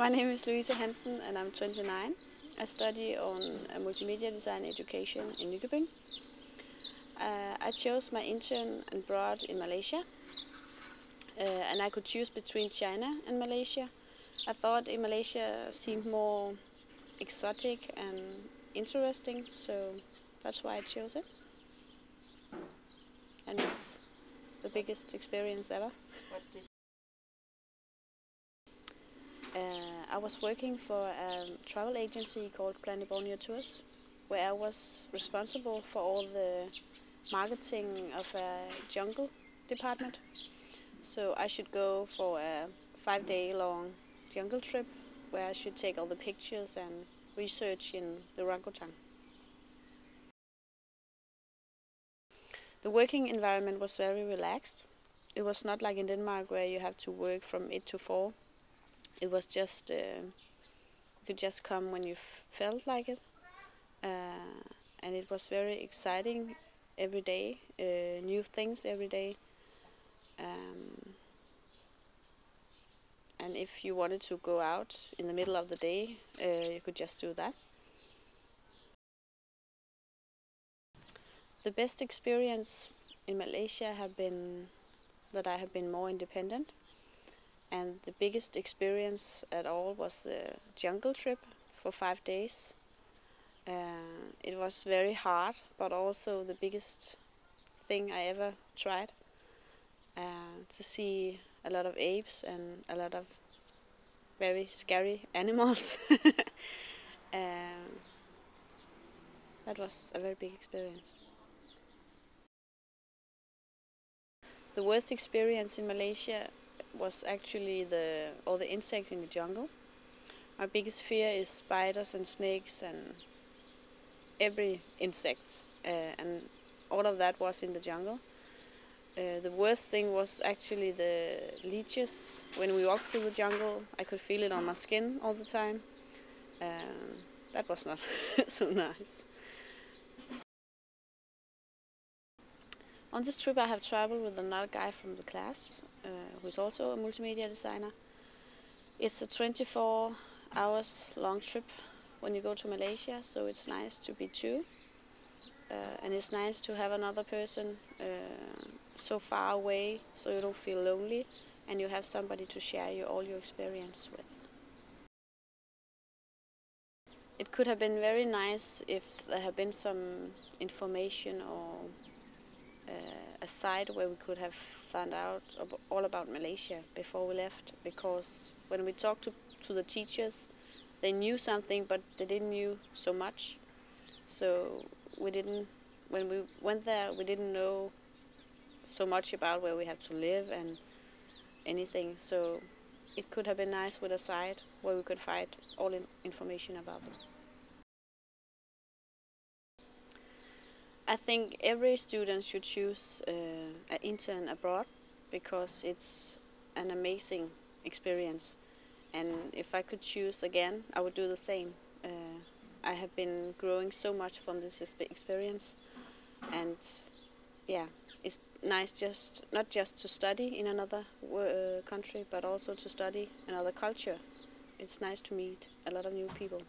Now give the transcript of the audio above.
My name is Louise Hansen and I'm 29. I study on multimedia design education in Nykøbing. I chose my intern abroad in Malaysia, and I could choose between China and Malaysia. I thought in Malaysia seemed more exotic and interesting, so that's why I chose it. And it's the biggest experience ever. I was working for a travel agency called Planet Borneo Tours, where I was responsible for all the marketing of a jungle department. So I should go for a 5-day long jungle trip where I should take all the pictures and research in the orangutan. The working environment was very relaxed. It was not like in Denmark where you have to work from 8 to 4. It was just, you could just come when you felt like it. And it was very exciting every day, new things every day. And if you wanted to go out in the middle of the day, you could just do that. The best experience in Malaysia have been that I have been more independent. And the biggest experience at all was the jungle trip for 5 days. It was very hard, but also the biggest thing I ever tried. To see a lot of apes and a lot of very scary animals. That was a very big experience. The worst experience in Malaysia was actually all the insects in the jungle. My biggest fear is spiders and snakes and every insect, and all of that was in the jungle. The worst thing was actually the leeches. When we walked through the jungle, I could feel it on my skin all the time. That was not so nice. On this trip I have traveled with another guy from the class, who is also a multimedia designer. It's a 24 hours long trip when you go to Malaysia, so it's nice to be two. And it's nice to have another person so far away, so you don't feel lonely, and you have somebody to share all your experience with. It could have been very nice if there had been some information or a site where we could have found out all about Malaysia before we left, because when we talked to the teachers, they knew something, but they didn't know so much. So when we went there, we didn't know so much about where we have to live and anything. So it could have been nice with a site where we could find all information about them. I think every student should choose an intern abroad, because it's an amazing experience. And if I could choose again, I would do the same. I have been growing so much from this experience, and yeah, it's nice not just to study in another country, but also to study another culture. It's nice to meet a lot of new people.